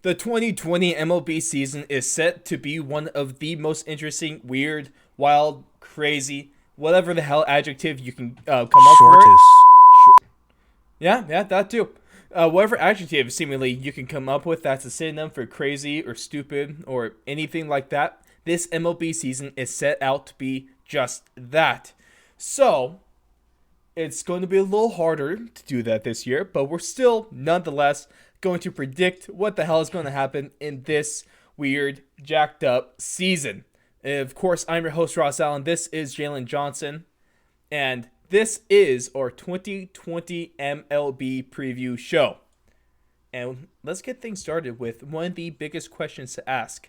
The 2020 MLB season is set to be one of the most interesting, weird, wild, crazy, whatever the hell adjective you can come up for it. Shortest. Yeah, that too. Whatever adjective seemingly you can come up with that's a synonym for crazy or stupid or anything like that. This MLB season is set out to be just that. So, it's going to be a little harder to do that this year, but we're still, nonetheless, going to predict what the hell is going to happen in this weird, jacked up season. Of course, I'm your host, Ross Allen. This is Jalen Johnson, and this is our 2020 MLB preview show. And let's get things started with one of the biggest questions to ask,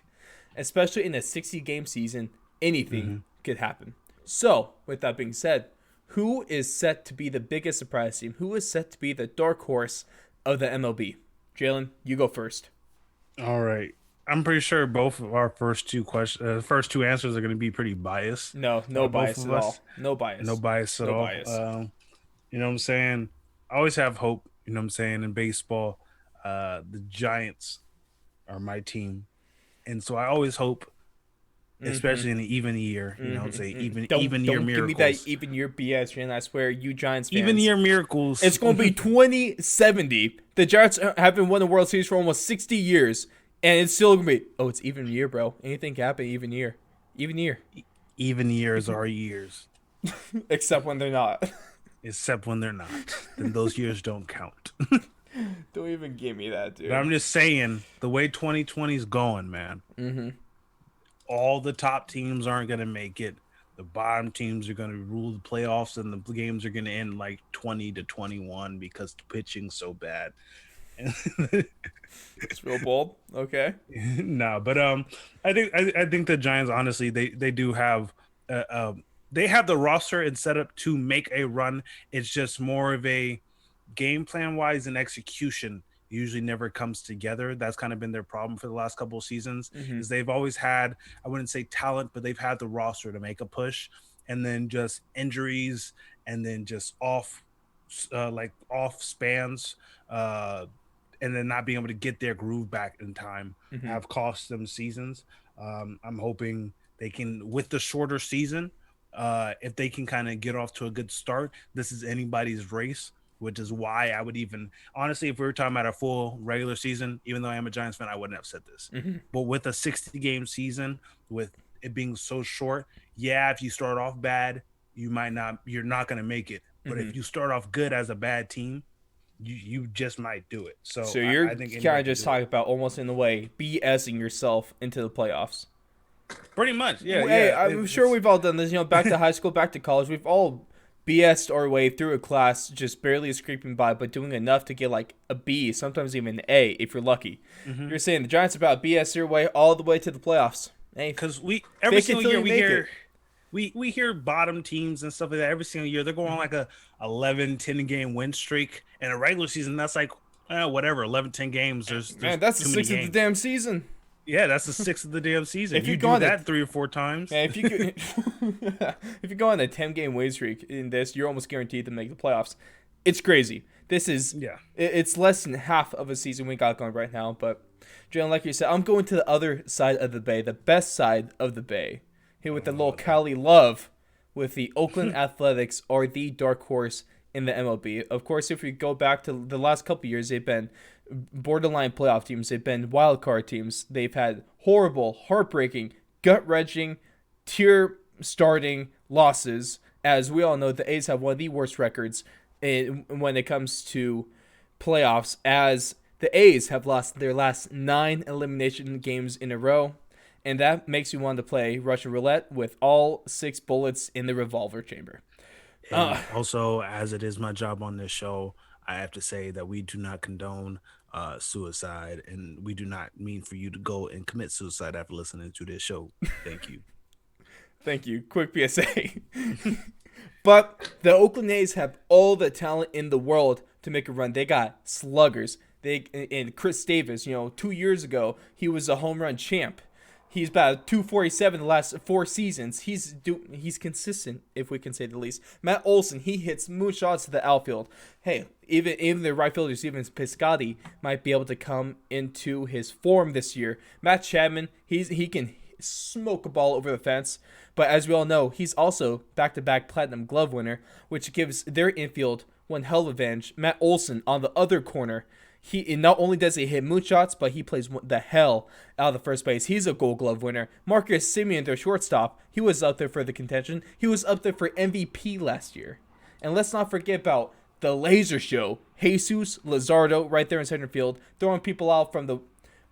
especially in a 60-game season. Anything could happen. So, with that being said, who is set to be the biggest surprise team? Who is set to be the dark horse of the MLB? Jalen, you go first. All right. I'm pretty sure both of our first two answers are going to be pretty biased. No, no Both bias of at all. us, No no bias. bias at No all. bias. You know what I'm saying? I always have hope. You know what I'm saying? In baseball, the Giants are my team, and so I always hope, especially in an even year. You know, say even year Don't give me that miracles, even year BS, Jalen. I swear, you Giants even fans. year miracles. It's going to be 2070. The Giants haven't won a World Series for almost 60 years, and it's still going to be, oh, it's even year, bro. Anything can happen even year. Even year. Even years are years, Except when they're not. except when they're not. Then those years don't count. Don't even give me that, But dude. I'm just saying, the way 2020 is going, man, all the top teams aren't going to make it. The bottom teams are going to rule the playoffs, and the games are going to end like 20-21 because the pitching's so bad. It's real bold. Okay. No, but I think the Giants, honestly, they do have uh, um they have the roster and setup to make a run. It's just more of a game plan wise and execution usually never comes together. That's kind of been their problem for the last couple of seasons. Mm-hmm. Is they've always had, I wouldn't say talent, but they've had the roster to make a push, and then just injuries, and then just off spans, uh, and then not being able to get their groove back in time Mm-hmm. have cost them seasons. I'm hoping they can, with the shorter season, if they can kind of get off to a good start. This is anybody's race, which is why I would even, honestly, if we were talking about a full regular season, even though I am a Giants fan, I wouldn't have said this. Mm-hmm. But with a 60 game season, with it being so short, yeah, if you start off bad, you're not going to make it. But Mm-hmm. if you start off good as a bad team, you just might do it. So So I you're think kind anybody of can just do it. talking about almost in a way BSing yourself into the playoffs. Pretty much, yeah, Hey, yeah. I'm sure we've all done this. Back to high school, back to college, we've all BS'd our way through a class, just barely scraping by, but doing enough to get like a B, sometimes even an A if you're lucky. Mm-hmm. You're saying the Giants about BS your way all the way to the playoffs. Hey, Because we every fake it single till year you we make hear it. we hear bottom teams and stuff like that every single year. They're going on like a 11-10 game win streak. In a regular season, that's like whatever, 11-10 games. There's Man, that's the too many sixth of the games. damn season. Yeah, that's the sixth of the damn season. If you You go do on a that 3 or 4 times. Man, if you could, if you go on a 10-game win streak in this, you're almost guaranteed to make the playoffs. It's crazy. This is Yeah. it's less than half of a season we got going right now. But Jalen, like you said, I'm going to the other side of the bay, the best side of the bay. Here with the little Cali love, with the Oakland Athletics are the dark horse in the MLB. Of course, if we go back to the last couple years, they've been borderline playoff teams. They've been wild card teams. They've had horrible, heartbreaking, gut wrenching, tear starting losses. As we all know, the A's have one of the worst records when it comes to playoffs, as the A's have lost their last 9 elimination games in a row. And that makes you want to play Russian roulette with all 6 bullets in the revolver chamber. And also, as it is my job on this show, I have to say that we do not condone suicide, and we do not mean for you to go and commit suicide after listening to this show. Thank you. Thank you. Quick PSA. But the Oakland A's have all the talent in the world to make a run. They got sluggers. And Chris Davis, 2 years ago, he was a home run champ. He's about 247 the last 4 seasons. He's consistent, if we can say the least. Matt Olson, he hits moonshots to the outfield. Hey, even the right fielder Steven Piscotty might be able to come into his form this year. Matt Chapman, he can smoke a ball over the fence. But as we all know, he's also back-to-back Platinum Glove winner, which gives their infield one hell of a advantage. Matt Olson on the other corner. He not only does he hit moonshots, but he plays the hell out of the first base. He's a Gold Glove winner. Marcus Semien, their shortstop, he was up there for the contention. He was up there for MVP last year. And let's not forget about the laser show, Jesus Luzardo, right there in center field, throwing people out from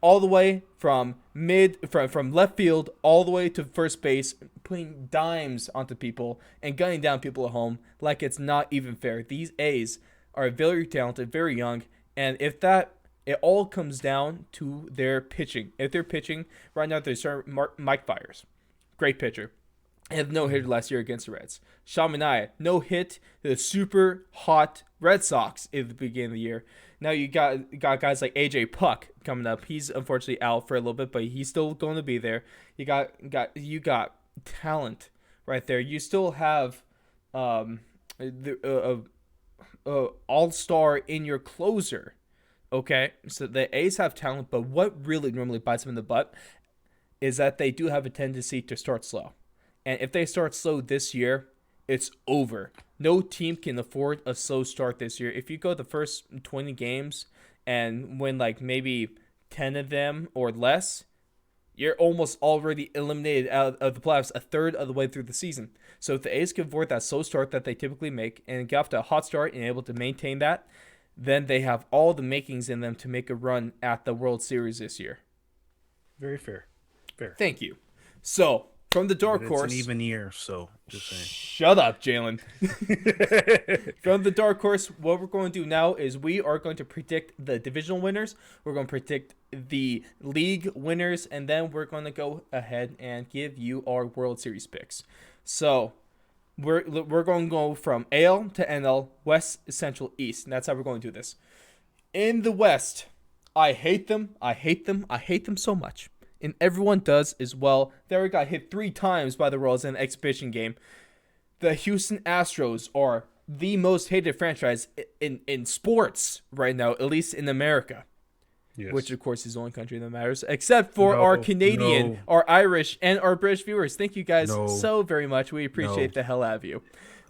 all the way from left field all the way to first base, putting dimes onto people and gunning down people at home like it's not even fair. These A's are very talented, very young. And it all comes down to their pitching. If they're pitching, right now they're starting Mike Fiers. Great pitcher. Had no hitter last year against the Reds. Sean Manaea, no hit to the super hot Red Sox at the beginning of the year. Now you got guys like AJ Puck coming up. He's unfortunately out for a little bit, but he's still going to be there. You got talent right there. You still have all-star in your closer. Okay, so the A's have talent, but what really normally bites them in the butt is that they do have a tendency to start slow. And if they start slow this year, it's over. No team can afford a slow start this year. If you go the first 20 games and win like maybe 10 of them or less, you're almost already eliminated out of the playoffs a third of the way through the season. So if the A's can avoid that slow start that they typically make and get off to a hot start and able to maintain that, then they have all the makings in them to make a run at the World Series this year. Very fair. Thank you. So, from the dark horse... It's an even year, so just saying. Shut up, Jalen. From the dark horse, what we're going to do now is we are going to predict the divisional winners. We're going to predict the league winners, and then we're going to go ahead and give you our World Series picks. So, we're going to go from AL to NL, West, Central, East. And that's how we're going to do this. In the West, I hate them so much. And everyone does as well. They already got hit 3 times by the Royals in an exhibition game. The Houston Astros are the most hated franchise in sports right now, at least in America. Yes. Which, of course, is the only country that matters, except for our Canadian, our Irish, and our British viewers. Thank you guys so very much. We appreciate the hell out of you.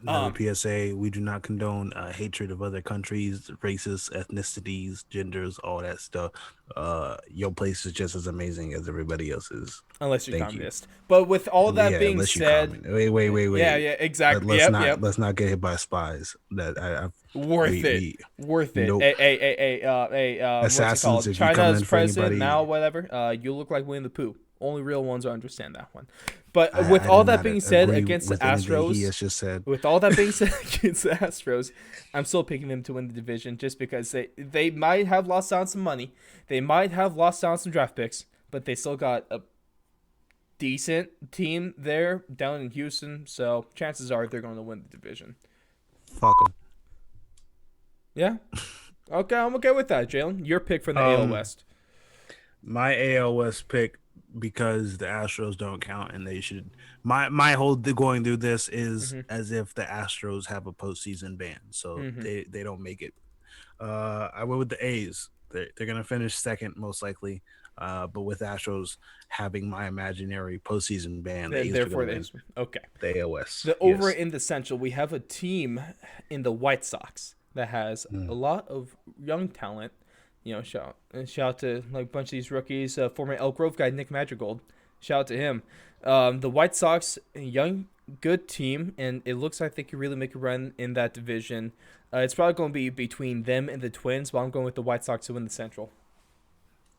PSA, we do not condone hatred of other countries, races, ethnicities, genders, all that stuff. Your place is just as amazing as everybody else's. Unless you're communist. But with all that being said... Wait. Yeah, exactly. Let's not get hit by spies. Worth it. Nope. Assassins, what's it called? China's president, Mao, whatever. You look like Winnie the Pooh. Only real ones will understand that one. But with all that being said against the Astros, with all that being said against the Astros, I'm still picking them to win the division just because they might have lost out on some money. They might have lost out on some draft picks, but they still got a decent team there down in Houston. So chances are they're going to win the division. Fuck them. Yeah. Okay, I'm okay with that, Jalen. Your pick for the AL West. My AL West pick, because the Astros don't count and they should. My whole going through this is as if the Astros have a postseason ban, so they don't make it. I went with the A's. They're gonna finish second most likely, but with Astros having my imaginary postseason ban, therefore they okay. The AL West. Over in the Central, we have a team in the White Sox that has a lot of young talent. You know, shout out to like a bunch of these rookies. Former Elk Grove guy Nick Madrigal, shout out to him. The White Sox, a young, good team, and it looks like they could really make a run in that division. It's probably going to be between them and the Twins, but I'm going with the White Sox to win the Central.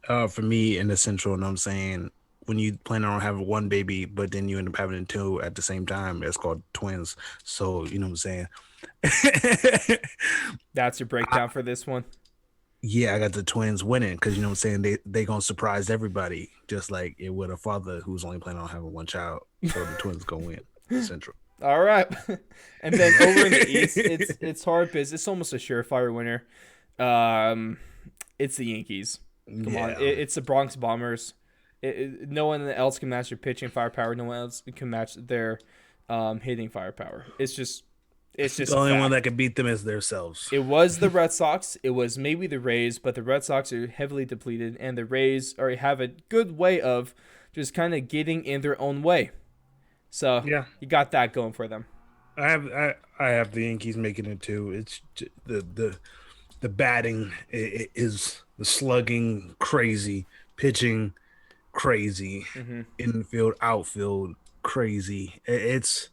For me in the Central, and I'm saying when you plan on having one baby, but then you end up having 2 at the same time, it's called twins. So you know what I'm saying. That's your breakdown for this one. Yeah, I got the Twins winning because, you know what I'm saying, they going to surprise everybody, just like it would a father who's only planning on having one child. So the Twins going to win Central. All right. And then over in the East, it's hard business. It's almost a surefire winner. It's the Yankees. Come on. It's the Bronx Bombers. No one else can match their pitching firepower. No one else can match their hitting firepower. It's The just a only one that fact. can beat them is themselves. It was the Red Sox. It was maybe the Rays, but the Red Sox are heavily depleted, and the Rays have a good way of just kind of getting in their own way. So Yeah, you got that going for them. I have the Yankees making it too. The batting is the slugging crazy, pitching crazy, Hmm. infield outfield crazy. It's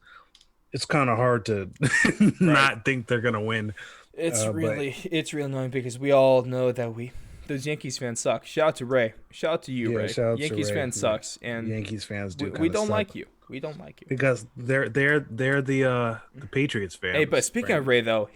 kind of hard to Right. not think they're gonna win. But It's real annoying because we all know that those Yankees fans suck. Shout out to Ray. Shout out to you, yeah, Ray. shout out to Yankees Ray. fan sucks, and Yankees fans do we kind of don't suck like you. We don't like you. because they're the Patriots Hey, but fans, speaking of Brandon. Ray, though,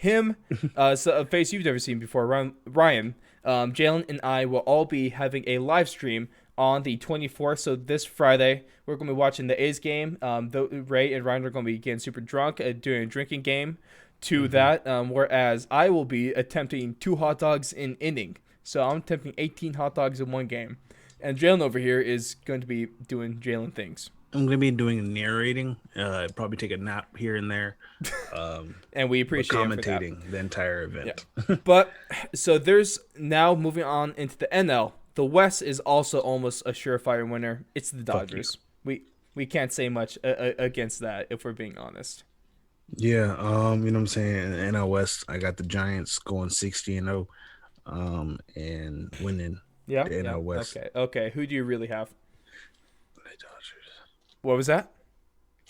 a face you've never seen before, Ryan, Jalen, and I will all be having a live stream on the 24th. So this Friday, we're going to be watching the A's game. Ray and Ryan are going to be getting super drunk, doing a drinking game to Hmm. that. Whereas I will be attempting 2 hot dogs in inning. So I'm attempting 18 hot dogs in one game. And Jalen over here is going to be doing Jalen things. I'm gonna be doing narrating. Probably take a nap here and there, And we but appreciate him for that. commentating the entire Yeah. event. But so there's now moving on into the NL. The West is also almost a surefire winner. It's the Fuck you. Dodgers. We can't say much against that if we're being honest. Yeah, you know what I'm saying? In NL West, I got the Giants going 60-0, and winning Yeah, the yeah. NL West. Okay, okay. Who do you really have? The Dodgers. What was that?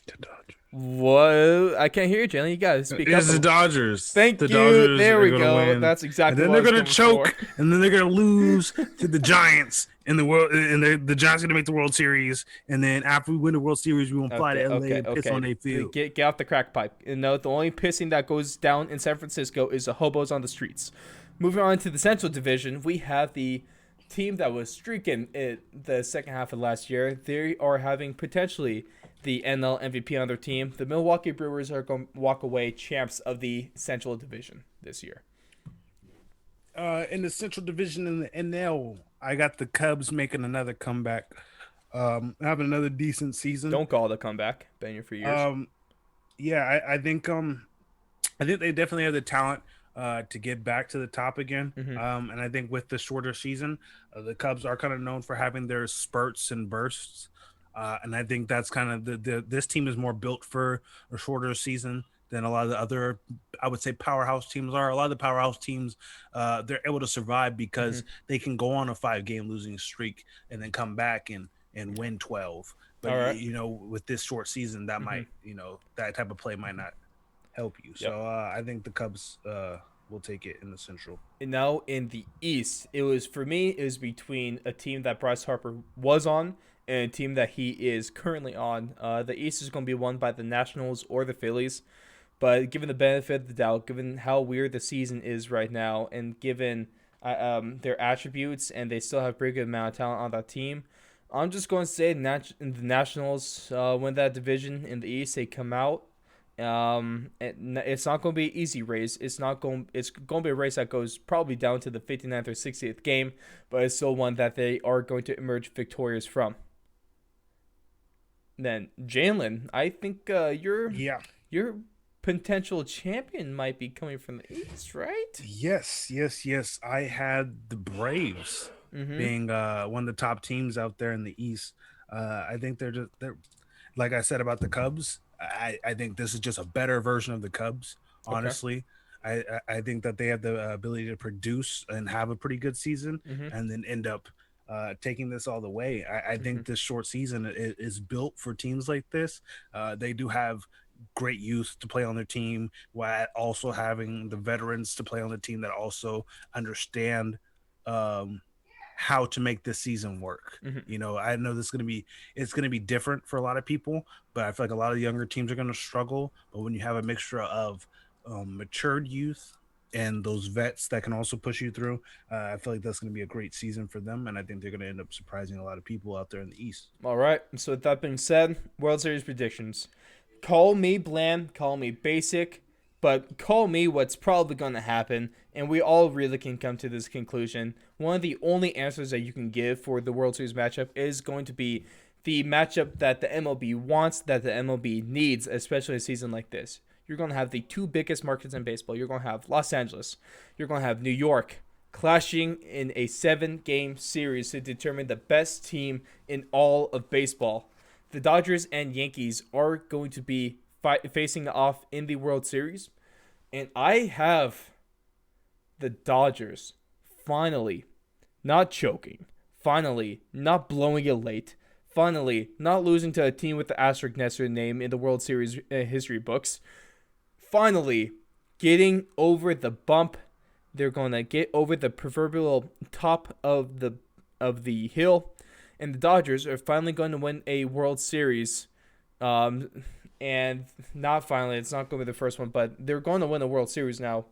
The Dodgers. What? I can't hear you, Jalen. You gotta speak up. It's the Dodgers. Thank The you. Dodgers There are we gonna go. win, That's and exactly then what I they're was gonna going for. choke, and then they're gonna lose to the Giants in the world, and the Giants are gonna make the World Series, and then after we win the World Series, we gonna fly to Okay, LA okay, and piss on okay. their field. Get off the crack pipe. You know, the only pissing that goes down in San Francisco is the hobos on the streets. Moving on to the Central Division, we have the team that was streaking it the second half of last year. They are having potentially the NL MVP on their team. The Milwaukee Brewers are going to walk away champs of the Central Division this year. In the Central Division in the NL, I got the Cubs making another comeback, having another decent season. Don't call it a comeback. Been here for years. Um, yeah, I think they definitely have the talent to get back to the top again. Mm-hmm. And I think with the shorter season, the Cubs are kind of known for having their spurts and bursts. And I think that's kind of the this team is more built for a shorter season than a lot of the other, I would say, powerhouse teams are. A lot of the powerhouse teams, they're able to survive Mm-hmm. because they can go on a 5 game losing streak and then come back and win 12. But All right. you know, with this short season, that Mm-hmm. might, that type of play might not help you. Yep. So I think the Cubs will take it in the Central. And now in the East, it was for me. It was between a team that Bryce Harper was on and a team that he is currently on. The East is going to be won by the Nationals or the Phillies, but given the benefit of the doubt, given how weird the season is right now, and given their attributes, and they still have a pretty good amount of talent on that team, I'm just going to say the Nationals win that division in the East. They come out. It's not going to be an easy race. It's not going. It's going to be a race that goes probably down to the 59th or 60th game, but it's still one that they are going to emerge victorious from. Then Jalen, I think Yeah. your potential champion might be coming from the East, right? Yes. I had the Braves Mm-hmm. being one of the top teams out there in the East. I think they're like I said about the Cubs. I think this is just a better version of the Cubs. Okay. Honestly, I think that they have the ability to produce and have a pretty good season, Mm-hmm. and then end up taking this all the way. I Mm-hmm. think this short season is built for teams like this. They do have great youth to play on their team, while also having the veterans to play on the team that also understand um, how to make this season work. Mm-hmm. I know it's gonna be different for a lot of people, but I feel like a lot of younger teams are gonna struggle. But when you have a mixture of matured youth and those vets that can also push you through, I feel like that's gonna be a great season for them, and I think they're gonna end up surprising a lot of people out there in the East. All right. So with that being said, World Series predictions. Call me bland, call me basic, But call me what's probably going to happen, and we all really can come to this conclusion. One of the only answers that you can give for the World Series matchup is going to be the matchup that the MLB wants, that the MLB needs, especially a season like this. You're going to have the two biggest markets in baseball. You're going to have Los Angeles. You're going to have New York clashing in a 7-game series to determine the best team in all of baseball. The Dodgers and Yankees are going to be facing off in the World Series. And I have the Dodgers finally not choking, finally not blowing it late, finally not losing to a team with the asterisk next to their name in the World Series history books, finally getting over the bump. They're going to get over the proverbial top of the hill, and the Dodgers are finally going to win a World Series. And not finally, it's not going to be the first one, but they're going to win a World Series now,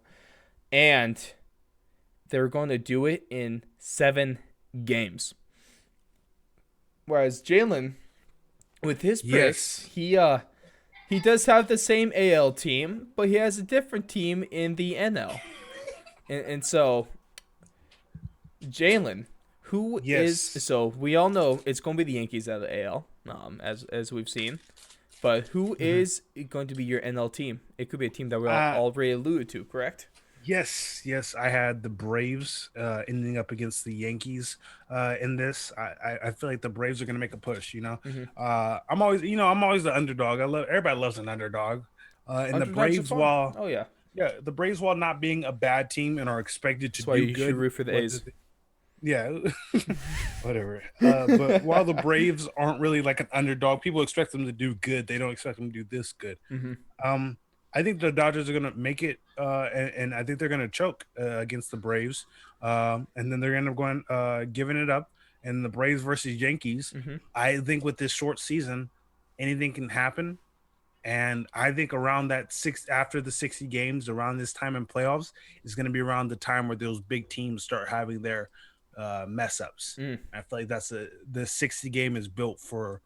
and they're going to do it in 7 games. Whereas Jalen, with his picks, he does have the same AL team, but he has a different team in the NL. And so, Jalen, who is so we all know it's going to be the Yankees out of the AL, as we've seen. But who is going to be your NL team? It could be a team that we already alluded to, correct? Yes. I had the Braves ending up against the Yankees in this. I feel like the Braves are going to make a push. I'm always the underdog. Everybody loves an underdog. And the Braves, the Braves, while not being a bad team and are expected to That's why do you good, should root for the A's. Yeah, whatever. But while the Braves aren't really like an underdog, people expect them to do good. They don't expect them to do this good. I think the Dodgers are going to make it, and I think they're going to choke against the Braves. And then they're going to go giving it up. And the Braves versus Yankees, I think with this short season, anything can happen. And I think around after the 60 games, around this time in playoffs, is going to be around the time where those big teams start having their mess ups. I feel like the 60 game is built for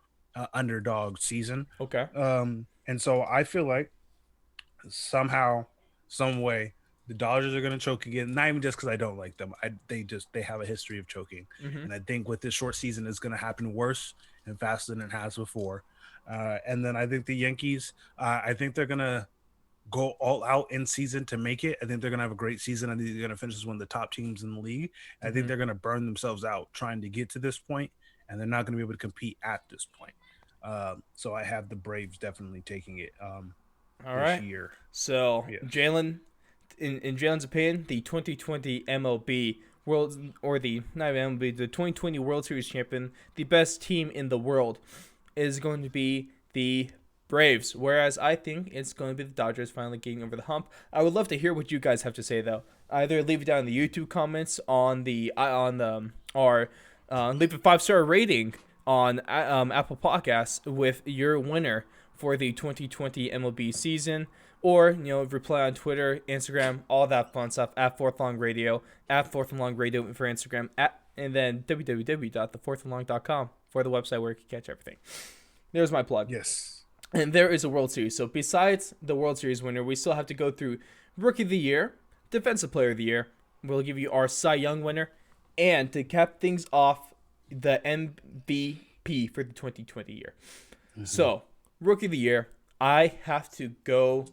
underdog season. Okay. And so I feel like somehow, some way, the Dodgers are going to choke again. Not even just because I don't like them. They have a history of choking, and I think with this short season, it's going to happen worse and faster than it has before. And then I think the Yankees, I think they're going to go all out in season to make it. I think they're going to have a great season. I think they're going to finish as one of the top teams in the league. I think they're going to burn themselves out trying to get to this point, and they're not going to be able to compete at this point. So I have the Braves definitely taking it this year. So Jalen, in Jalen's opinion, the 2020 MLB World, or the not even MLB, the 2020 World Series champion, the best team in the world, is going to be the Braves, whereas I think it's going to be the Dodgers finally getting over the hump. I would love to hear what you guys have to say, though. Either leave it down in the YouTube comments or leave a 5-star rating on Apple Podcasts with your winner for the 2020 MLB season, or reply on Twitter, Instagram, all that fun stuff at Fourth Long Radio, at Fourth Long Radio for Instagram, and then www.thefourthandlong.com for the website where you can catch everything. There's my plug. Yes. And there is a World Series. So besides the World Series winner, we still have to go through Rookie of the Year, Defensive Player of the Year. We'll give you our Cy Young winner. And to cap things off, the MVP for the 2020 year. So, Rookie of the Year, I have to go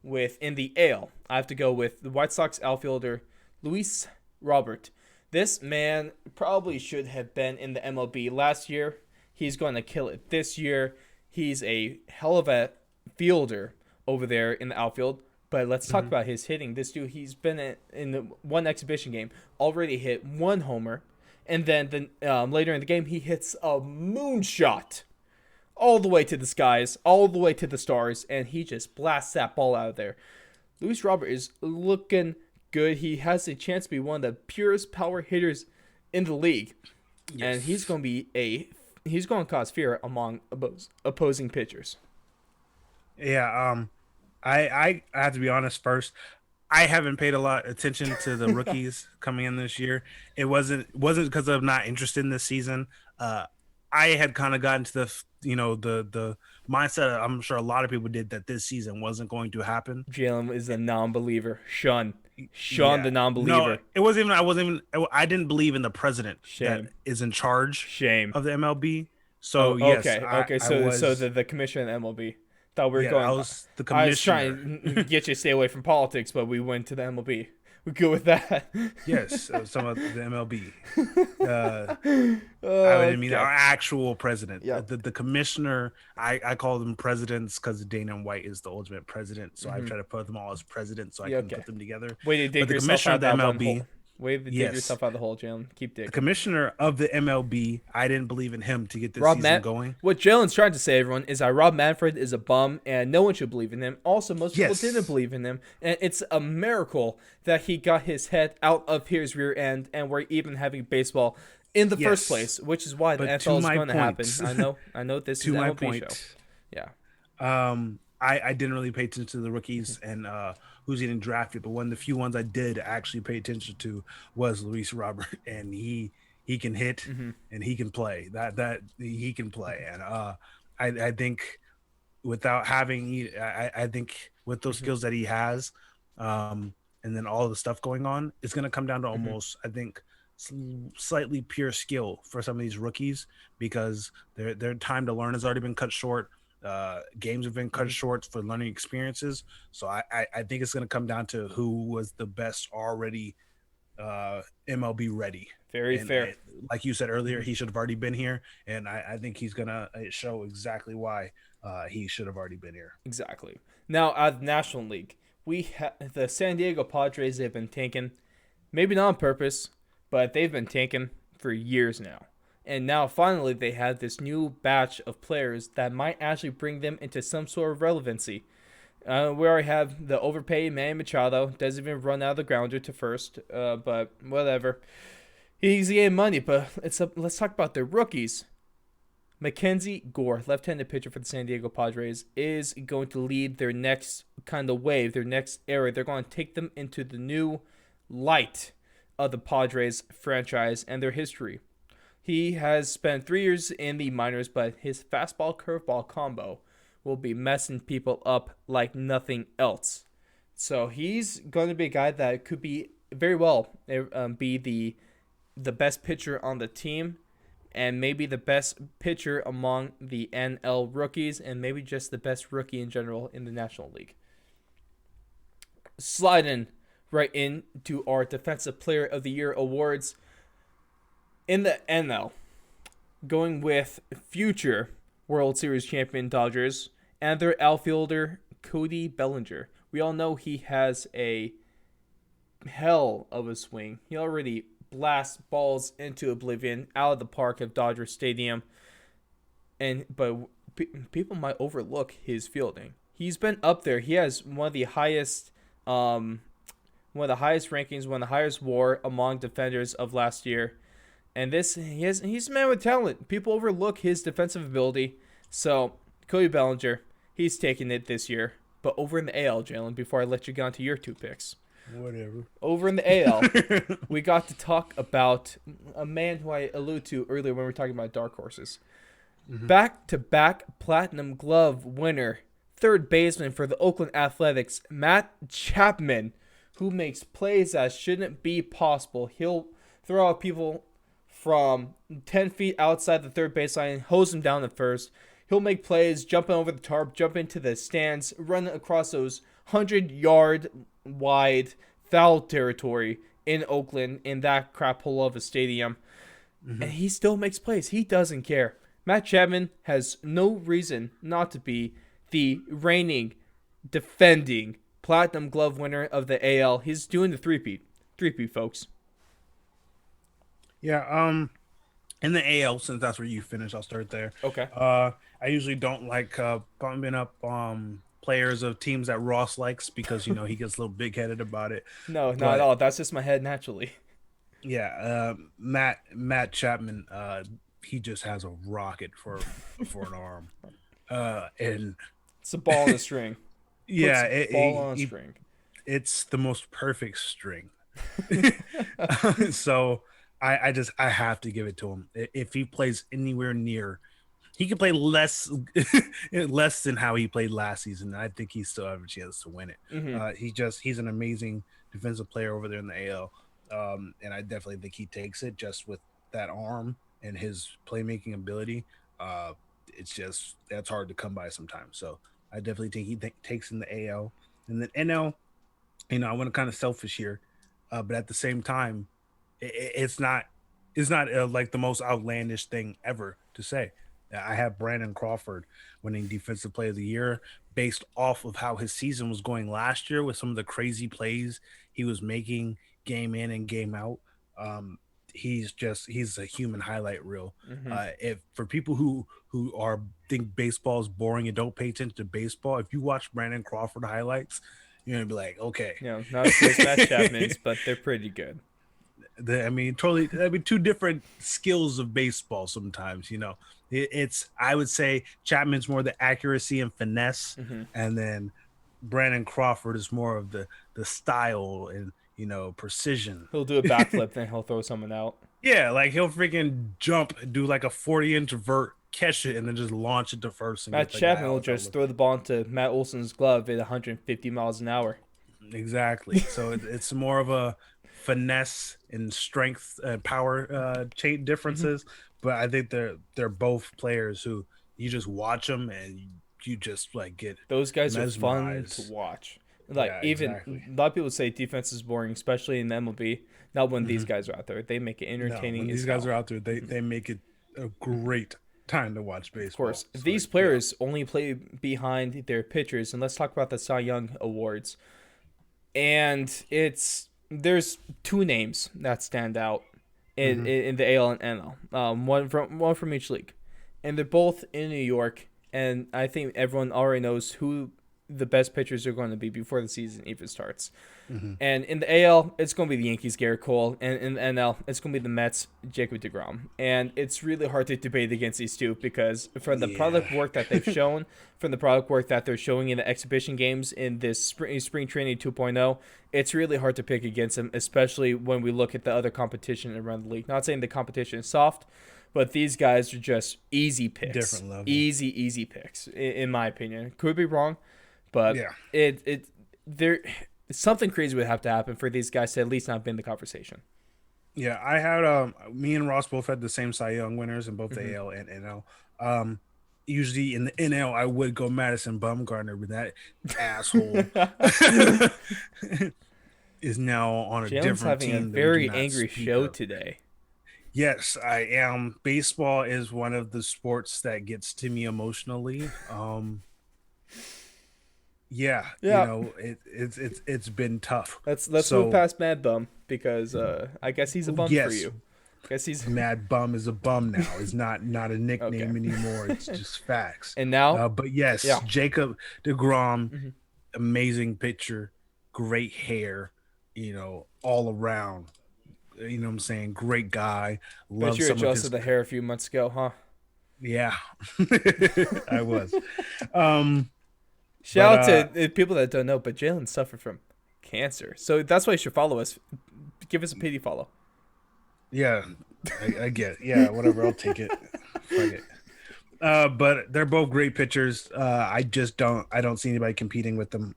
with, in the AL, I have to go with the White Sox outfielder, Luis Robert. This man probably should have been in the MLB last year. He's going to kill it this year. He's a hell of a fielder over there in the outfield. But let's talk about his hitting. This dude, he's been in the one exhibition game, already hit 1 homer. And then later in the game, he hits a moonshot all the way to the skies, all the way to the stars, and he just blasts that ball out of there. Luis Robert is looking good. He has a chance to be one of the purest power hitters in the league. Yes. And he's going to cause fear among opposing pitchers. Yeah, I have to be honest first. I haven't paid a lot of attention to the rookies coming in this year. It wasn't because I'm not interested in this season. I had kind of gotten to the mindset I'm sure a lot of people did that this season wasn't going to happen. Jalen is a non-believer. Shun Yeah, the no, non-believer. it wasn't even. I wasn't even. I didn't believe in the president that Shame. is in charge Shame. of the MLB. Oh, So yes, okay, I okay. I So was the commissioner of MLB thought we were yeah I going. was the I was commissioner. trying to get you to stay away from politics, but we went to the MLB. We're good with that. Yes, some of the MLB. Uh, I didn't mean Okay. our actual president. Yeah. The commissioner, I call them presidents because Dana White is the ultimate president. So I Mm-hmm. try to put them all as presidents so I Yeah. can Okay. put them together. Way to But dig the yourself commissioner out of of the that one MLB, hole. Way to dig yes, yourself out of the hole, Jalen. Keep the digging. commissioner of the MLB, I didn't believe in him to get this Rob season Matt. going. What Jalen's trying to say, everyone, is that Rob Manfred is a bum, and no one should believe in him. Also, most people didn't Yes, believe in him, and it's a miracle that he got his head out of his rear end, and we're even having baseball in the first yes. place, which is why the But to NFL is my going to happen. point, I know this is to an my MLB show. point, Yeah. I didn't really pay attention to the rookies and who's getting drafted, but one of the few ones I did actually pay attention to was Luis Robert, and he can hit Mm-hmm. and he can play. That he can play, and I think without having I think with those Mm-hmm. skills that he has, and then all the stuff going on, it's going to come down to Mm-hmm. almost I think slightly pure skill for some of these rookies because their time to learn has already been cut short. Games have been cut Mm-hmm. short for learning experiences. So I think it's going to come down to who was the best already MLB ready. Very fair. And like you said earlier, Mm-hmm. he should have already been here. And I think he's going to show exactly why he should have already been here. Exactly. Now, at the National League, the San Diego Padres have been tanking, maybe not on purpose, but they've been tanking for years now. And now finally they have this new batch of players that might actually bring them into some sort of relevancy. We already have the overpaid Manny Machado, doesn't even run out of the grounder to first, but whatever. He's getting money, but let's talk about the rookies. Mackenzie Gore, left-handed pitcher for the San Diego Padres, is going to lead their next kind of wave, their next era. They're going to take them into the new light of the Padres franchise and their history. He has spent 3 years in the minors, but his fastball curveball combo will be messing people up like nothing else. So he's going to be a guy that could be very well be the best pitcher on the team and maybe the best pitcher among the NL rookies and maybe just the best rookie in general in the National League. Sliding right into our Defensive Player of the Year awards in the NL, going with future World Series champion Dodgers and their outfielder Cody Bellinger. We all know he has a hell of a swing. He already blasts balls into oblivion out of the park of Dodger Stadium, but people might overlook his fielding. He's been up there. He has one of the highest rankings, one of the highest WAR among defenders of last year. And he's a man with talent. People overlook his defensive ability. So Cody Bellinger, he's taking it this year. But over in the AL, Jalen, before I let you get on to your two picks. Whatever. Over in the AL, we got to talk about a man who I alluded to earlier when we were talking about dark horses. Mm-hmm. Back-to-back Platinum Glove winner, third baseman for the Oakland Athletics, Matt Chapman, who makes plays that shouldn't be possible. He'll throw out people from 10 feet outside the third baseline, hose them down at first. He'll make plays, jumping over the tarp, jump into the stands, run across those 100-yard wide foul territory in Oakland in that crap hole of a stadium. Mm-hmm. And he still makes plays. He doesn't care. Matt Chapman has no reason not to be the reigning, defending Platinum Glove winner of the AL. He's doing the three-peat. Three-peat, folks. Yeah, in the AL, since that's where you finish, I'll start there. Okay. I usually don't like bumping up players of teams that Ross likes because he gets a little big headed about it. No, not at all. That's just my head naturally. Yeah, Matt Chapman, he just has a rocket for an arm, and it's a ball on a string. Yeah, ball on a string. It's the most perfect string. So I have to give it to him. If he plays anywhere near he could play less less than how he played last season. I think he still have a chance to win it. Mm-hmm. He's an amazing defensive player over there in the AL, and I definitely think he takes it just with that arm and his playmaking ability. It's just that's hard to come by sometimes. So I definitely think he takes in the AL, and then NL. I want to kind of selfish here, but at the same time, it's not like the most outlandish thing ever to say. I have Brandon Crawford winning Defensive Player of the Year based off of how his season was going last year with some of the crazy plays he was making game in and game out. He's a human highlight reel. Mm-hmm. If for people who are think baseball is boring and don't pay attention to baseball, if you watch Brandon Crawford highlights, you're gonna be like, okay, Not as good as Matt Chapman's, but they're pretty good. Totally. Two different skills of baseball. Sometimes, it's. I would say Chapman's more the accuracy and finesse, Mm-hmm. and then Brandon Crawford is more of the style and precision. He'll do a backflip, then he'll throw someone out. Yeah, like he'll freaking jump, do like a 40-inch vert, catch it, and then just launch it to first. And Matt Chapman will just throw the ball into Matt Olson's glove at 150 miles an hour. Exactly. So it's more of a finesse and strength and power chain differences, but I think they're both players who you just watch them and you just like get those guys mesmerized. are fun to watch. Like Yeah, even exactly. a lot of people say defense is boring, especially in the MLB. Not when these guys are out there, they make it entertaining. When these guys are out there, they make it a great time to watch baseball. Of course, So, these players only play behind their pitchers, and let's talk about the Cy Young awards. And there's two names that stand out in the AL and NL. One from each league, and they're both in New York. And I think everyone already knows who the best pitchers are going to be before the season even starts. And in the AL, it's going to be the Yankees, Garrett Cole, and in the NL, it's going to be the Mets, Jacob deGrom. And it's really hard to debate against these two because from the product work that they've shown, from the product work that they're showing in the exhibition games in this spring training 2.0, it's really hard to pick against them, especially when we look at the other competition around the league. Not saying the competition is soft, but these guys are just easy picks. Different level. Easy picks, in my opinion. Could be wrong, but they're something crazy would have to happen for these guys to at least not be in the conversation. Yeah, I had me and Ross both had the same Cy Young winners in both the AL and NL. Usually in the NL, I would go Madison Bumgarner, but that asshole is now on a Jalen's different having team. a very angry show today. Yes, I am. Baseball is one of the sports that gets to me emotionally. It's been tough. Let's move past Mad Bum because I guess he's a bum for you. I guess he's Mad Bum is a bum now. It's not a nickname anymore. It's just facts. And now, but yes, Jacob deGrom, amazing pitcher, great hair, all around. You know what I'm saying? Great guy. Bet you were jealous of the hair a few months ago, huh? Yeah, I was. Shout out to people that don't know, but Jalen suffered from cancer. So that's why you should follow us. Give us a pity follow. Yeah, I get it. Yeah, whatever. I'll take it. Fuck it. But they're both great pitchers. I don't see anybody competing with them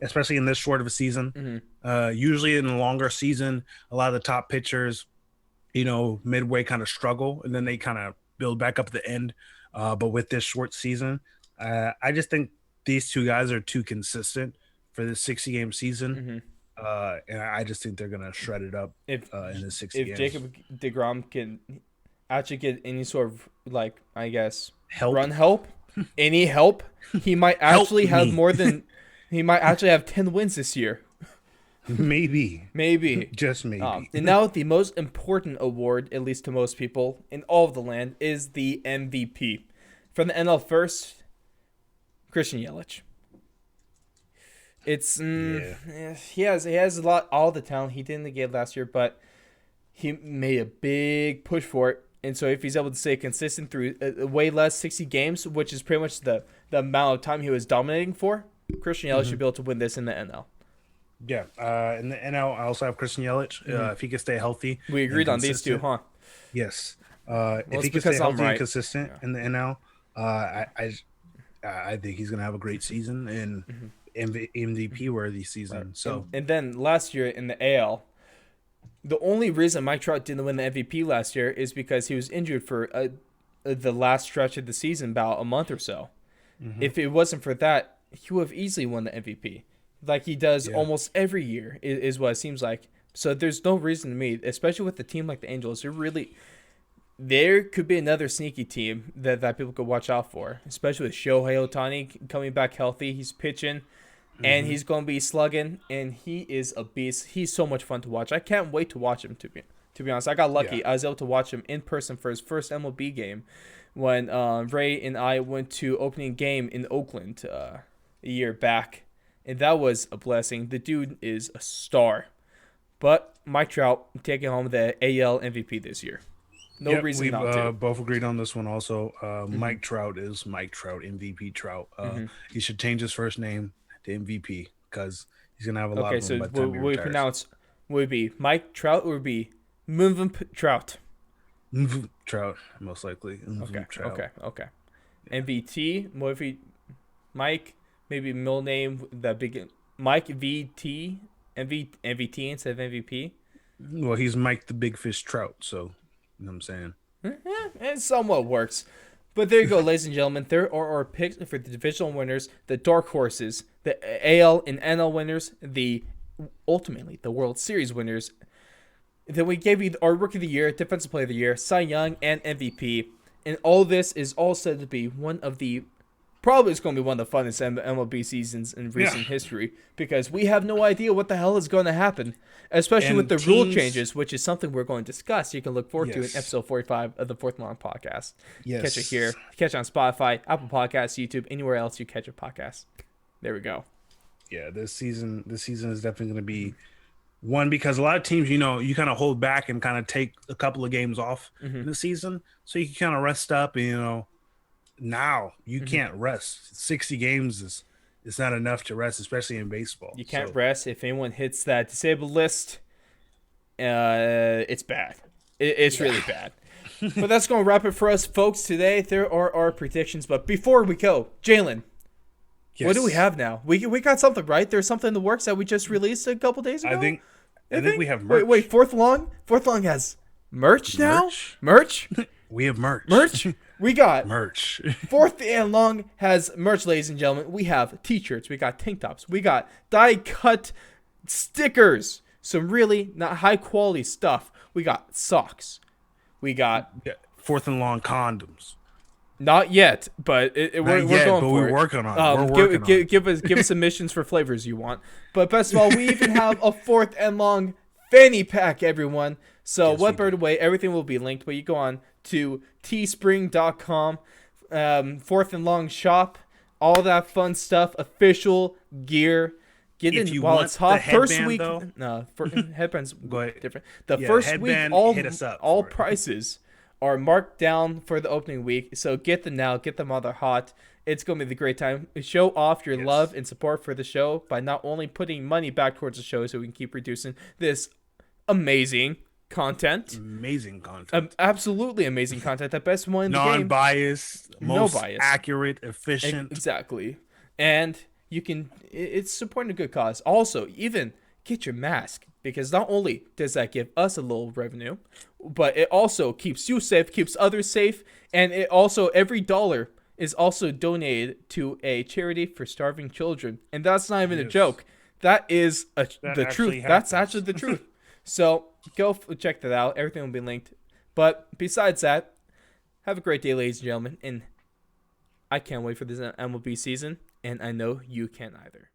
especially in this short of a season. Usually in a longer season, a lot of the top pitchers, midway kind of struggle and then they kind of build back up at the end. But with this short season, I just think these two guys are too consistent for this 60-game season. And I just think they're going to shred it up in the 60 games. If Jacob deGrom can actually get any sort of, run help, any help, he might actually have more than – he might actually have 10 wins this year. Maybe. Just maybe. And now the most important award, at least to most people in all of the land, is the MVP. From the NL first, Christian Yelich. It's he has a lot, all the talent he didn't get last year, but he made a big push for it. And so if he's able to stay consistent through way less 60 games, which is pretty much the amount of time he was dominating for, Christian Yelich should be able to win this in the NL. Yeah, in the NL, I also have Christian Yelich. If he can stay healthy. We agreed on these two, huh? Yes. If it's he can stay because I'm healthy and right. consistent Yeah. in the NL, I think he's gonna have a great season and MVP worthy Right. season. And So and then last year in the AL, the only reason Mike Trout didn't win the MVP last year is because he was injured for the last stretch of the season, about a month or so. mhm. If it wasn't for that, he would have easily won the MVP, like he does Yeah, almost every year. Is what it seems like. So there's no reason to me, especially with a team like the Angels. There could be another sneaky team that people could watch out for, especially with Shohei Ohtani coming back healthy. He's pitching and hmm he's going to be slugging, and he is a beast. He's so much fun to watch. I can't wait to watch him. To be honest, I got yeah, lucky. I was able to watch him in person for his first MLB game when Ray and I went to opening game in Oakland a year back, and that was a blessing. The dude is a star. But Mike Trout taking home the AL MVP this year. No yep. reason We've not to. both agreed on this one. Also, Mm-hmm. Mike Trout is Mike Trout, MVP Trout. Mm-hmm. He should change his first name to MVP because he's gonna have a lot Okay, of them so by the what time he we retires. pronounce would be Mike Trout or be Moonvin Trout? Trout, most likely. Okay, Trout. okay. MVT, what if he Mike, maybe middle name that big Mike VT, MVT instead of MVP? Well, he's Mike the Big Fish Trout, so you know what I'm saying. It somewhat works. But there you go, ladies and gentlemen. There are our picks for the divisional winners, the dark horses, the AL and NL winners, the ultimately the World Series winners. Then we gave you our Rookie of the Year, Defensive Player of the Year, Cy Young, and MVP. And all this is all said to be one of the probably it's going to be one of the funnest MLB seasons in recent history because we have no idea what the hell is going to happen, especially with And the rule teams, changes, which is something we're going to discuss. You can look forward to in yes, episode 45 of the Fourth Long Podcast. yes, Catch it here. Catch it on Spotify, Apple Podcasts, YouTube, anywhere else you catch a podcast. There we go. yeah. This season is definitely going to be one because a lot of teams, you know, you kind of hold back and kind of take a couple of games off Mm-hmm. in the season, so you can kind of rest up. And, you know, now you Mm-hmm. can't rest. 60 games is it's not enough to rest, especially in baseball. You can't So rest. If anyone hits that disabled list, it's bad. It's really bad. But that's going to wrap it for us, folks, today. There are our predictions. But before we go, Jalen, what do we yes. have now? We got something, right? There's something in the works that we just released a couple days ago? I think we have merch. Wait, Fourth Long has merch now? Merch? We have merch. Merch? We got Merch. Fourth and Long has merch, ladies and gentlemen. We have t-shirts, we got tank tops, we got die-cut stickers, some really not high-quality stuff. We got socks. We got Yeah, Fourth and Long condoms. not yet, but we're going for we're it. working on it. We're working on it. Give us submissions for flavors you want. But best of all, we even have a Fourth and Long fanny pack, everyone. So Yes, what we better way? Everything will be linked, but you go on to teespring.com, Fourth and Long shop, all that fun stuff, official gear. Get If in you while want it's hot. the First headband, week, though- no, headbands ahead. different. The Yeah, first week, headband, hit us up all for it. prices are marked down for the opening week. So get them now. Get them while they're hot. It's going to be the great time. Show off your Yes. love and support for the show by not only putting money back towards the show so we can keep producing this amazing content. Amazing content. Absolutely amazing content. The best one in the game. Non-biased, No most bias. accurate, efficient. Exactly. And you can, it's supporting a good cause. Also, even get your mask because not only does that give us a little revenue, but it also keeps you safe, keeps others safe, and it also, every dollar is also donated to a charity for starving children. And that's not even a Yes. joke. That is the actually truth. That's happens. actually the truth. So go check that out. Everything will be linked. But besides that, have a great day, ladies and gentlemen. And I can't wait for this MLB season. And I know you can't either.